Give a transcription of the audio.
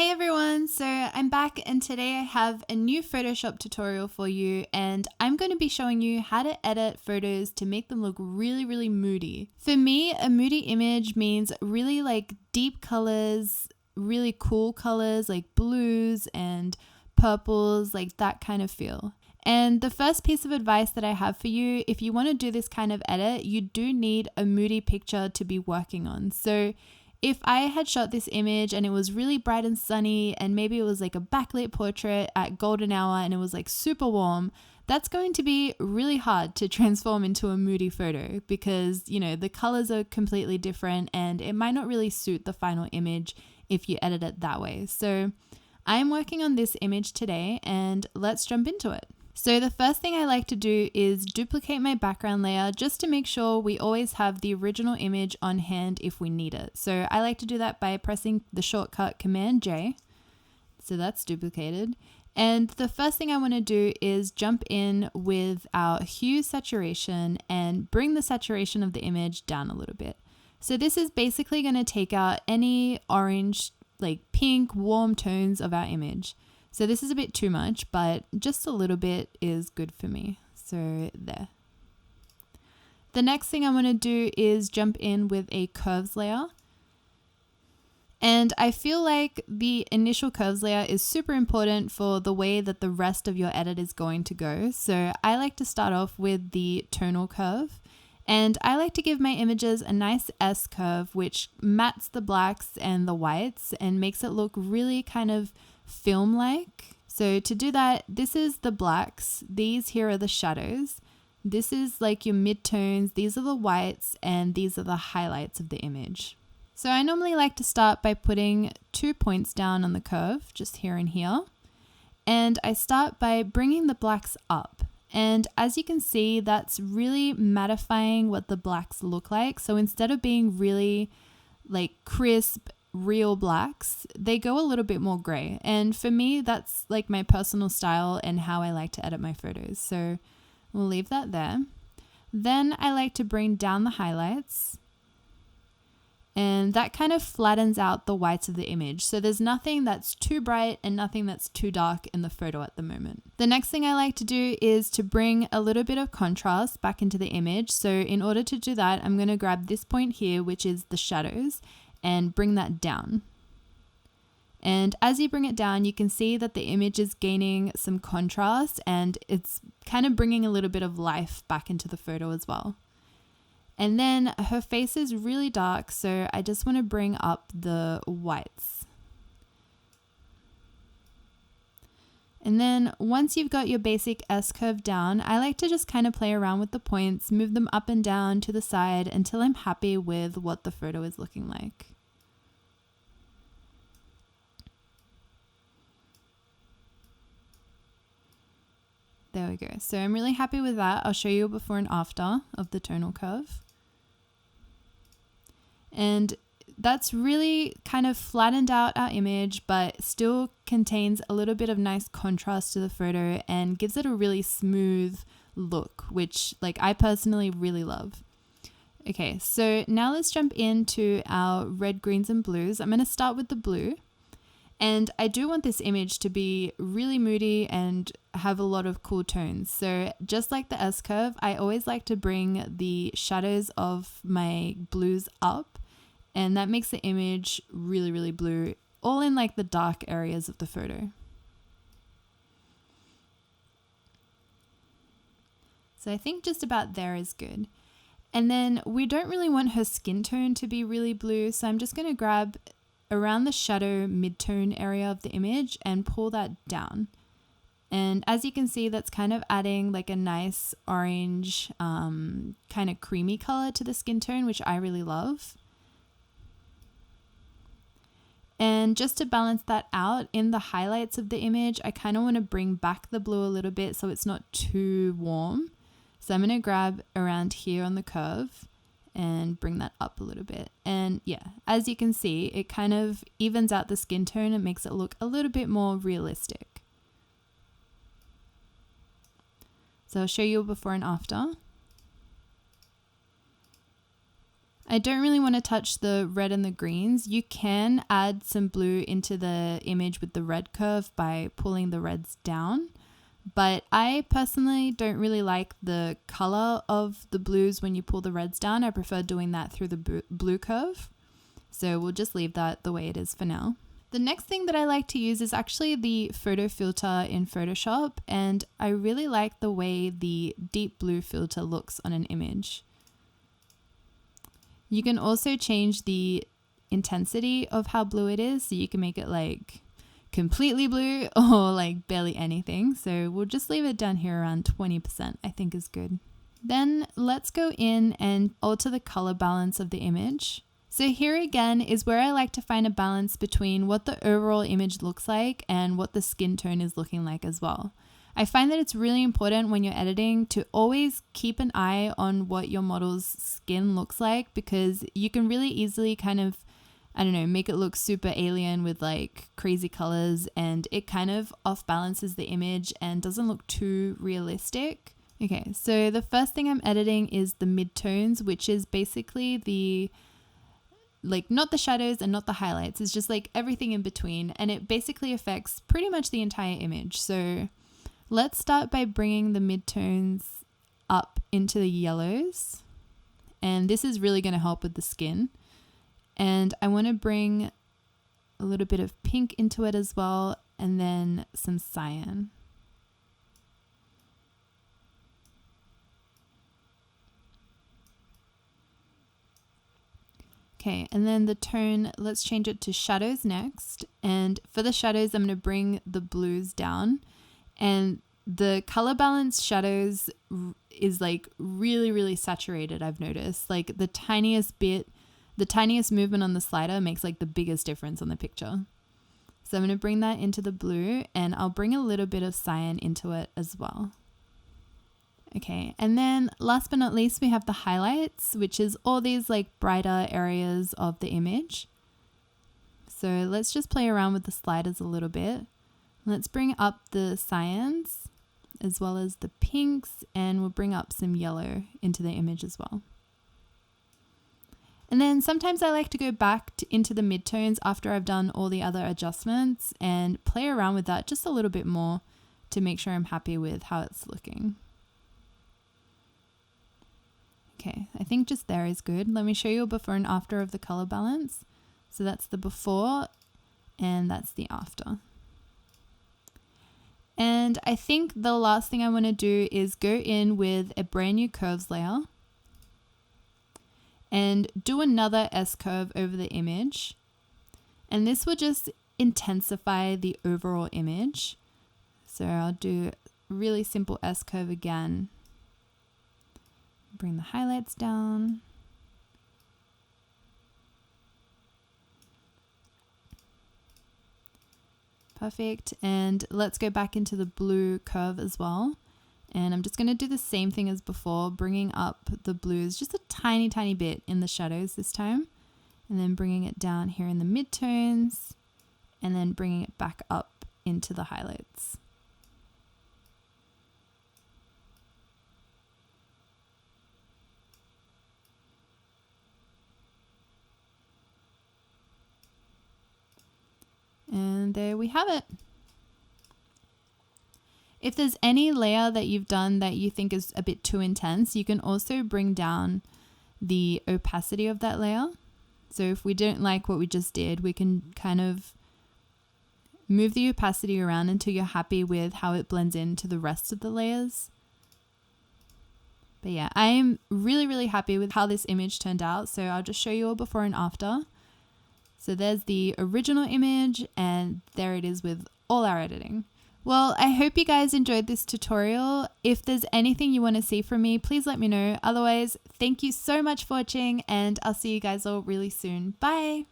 Hey everyone, so I'm back and today I have a new Photoshop tutorial for you and I'm going to be showing you how to edit photos to make them look really moody. For me, a moody image means really like deep colors, really cool colors like blues and purples, like that kind of feel. And the first piece of advice that I have for you, if you want to do this kind of edit, you do need a moody picture to be working on. So if I had shot this image and it was really bright and sunny and maybe it was like a backlit portrait at golden hour and it was like super warm, that's going to be really hard to transform into a moody photo because, you know, the colors are completely different and it might not really suit the final image if you edit it that way. So I'm working on this image today and let's jump into it. So the first thing I like to do is duplicate my background layer just to make sure we always have the original image on hand if we need it. So I like to do that by pressing the shortcut Command J. So that's duplicated. And the first thing I want to do is jump in with our hue saturation and bring the saturation of the image down a little bit. So this is basically going to take out any orange, like pink, warm tones of our image. So this is a bit too much, but just a little bit is good for me. So there. The next thing I want to do is jump in with a curves layer. And I feel like the initial curves layer is super important for the way that the rest of your edit is going to go. So I like to start off with the tonal curve. And I like to give my images a nice S curve, which mats the blacks and the whites and makes it look really kind of film-like. So to do that, this is the blacks, these here are the shadows, this is like your midtones, these are the whites, and these are the highlights of the image. So I normally like to start by putting 2 points down on the curve, just here and here, and I start by bringing the blacks up. And as you can see, that's really mattifying what the blacks look like. So instead of being really like crisp, real blacks, they go a little bit more gray. And for me, that's like my personal style and how I like to edit my photos. So we'll leave that there. Then I like to bring down the highlights. And that kind of flattens out the whites of the image. So there's nothing that's too bright and nothing that's too dark in the photo at the moment. The next thing I like to do is to bring a little bit of contrast back into the image. So in order to do that, I'm going to grab this point here, which is the shadows, and bring that down. And as you bring it down, you can see that the image is gaining some contrast and it's kind of bringing a little bit of life back into the photo as well. And then her face is really dark, so I just want to bring up the whites. And then once you've got your basic S curve down, I like to just kind of play around with the points, move them up and down to the side until I'm happy with what the photo is looking like. There we go. So I'm really happy with that. I'll show you a before and after of the tonal curve. And that's really kind of flattened out our image, but still contains a little bit of nice contrast to the photo and gives it a really smooth look, which like I personally really love. Okay, so now let's jump into our red, greens, and blues. I'm going to start with the blue. And I do want this image to be really moody and have a lot of cool tones. So just like the S curve, I always like to bring the shadows of my blues up. And that makes the image really blue, all in like the dark areas of the photo. So I think just about there is good. And then we don't really want her skin tone to be really blue. So I'm just going to grab around the shadow mid-tone area of the image and pull that down. And as you can see, that's kind of adding like a nice orange, kind of creamy color to the skin tone, which I really love. And just to balance that out, in the highlights of the image, I kind of want to bring back the blue a little bit so it's not too warm. So I'm going to grab around here on the curve and bring that up a little bit. And yeah, as you can see, it kind of evens out the skin tone and makes it look a little bit more realistic. So I'll show you a before and after. I don't really want to touch the red and the greens. You can add some blue into the image with the red curve by pulling the reds down. But I personally don't really like the color of the blues when you pull the reds down. I prefer doing that through the blue curve. So we'll just leave that the way it is for now. The next thing that I like to use is actually the photo filter in Photoshop, and I really like the way the deep blue filter looks on an image. You can also change the intensity of how blue it is, so you can make it like completely blue or like barely anything. So we'll just leave it down here around 20%, I think is good. Then let's go in and alter the color balance of the image. So here again is where I like to find a balance between what the overall image looks like and what the skin tone is looking like as well. I find that it's really important when you're editing to always keep an eye on what your model's skin looks like, because you can really easily kind of, I don't know, make it look super alien with like crazy colors, and it kind of off balances the image and doesn't look too realistic. Okay, so the first thing I'm editing is the midtones, which is basically the like not the shadows and not the highlights. It's just like everything in between, and it basically affects pretty much the entire image. So let's start by bringing the midtones up into the yellows, and this is really going to help with the skin. And I want to bring a little bit of pink into it as well, and then some cyan. Okay, and then the tone, let's change it to shadows next. And for the shadows, I'm going to bring the blues down. And the color balance shadows is like really, really saturated, I've noticed. Like the tiniest movement on the slider makes like the biggest difference on the picture. So I'm going to bring that into the blue, and I'll bring a little bit of cyan into it as well. Okay, and then last but not least, we have the highlights, which is all these like brighter areas of the image. So let's just play around with the sliders a little bit. Let's bring up the cyans as well as the pinks, and we'll bring up some yellow into the image as well. And then sometimes I like to go back into the midtones after I've done all the other adjustments and play around with that just a little bit more to make sure I'm happy with how it's looking. Okay, I think just there is good. Let me show you a before and after of the color balance. So that's the before and that's the after. And I think the last thing I want to do is go in with a brand new curves layer and do another S-curve over the image. And this will just intensify the overall image. So I'll do a really simple S-curve again. Bring the highlights down. Perfect. And let's go back into the blue curve as well. And I'm just going to do the same thing as before, bringing up the blues just a tiny, tiny bit in the shadows this time. And then bringing it down here in the midtones, and then bringing it back up into the highlights. And there we have it. If there's any layer that you've done that you think is a bit too intense, you can also bring down the opacity of that layer. So if we don't like what we just did, we can kind of move the opacity around until you're happy with how it blends into the rest of the layers. But yeah, I am really, really happy with how this image turned out. So I'll just show you a before and after. So there's the original image, and there it is with all our editing. Well, I hope you guys enjoyed this tutorial. If there's anything you want to see from me, please let me know. Otherwise, thank you so much for watching, and I'll see you guys all really soon. Bye!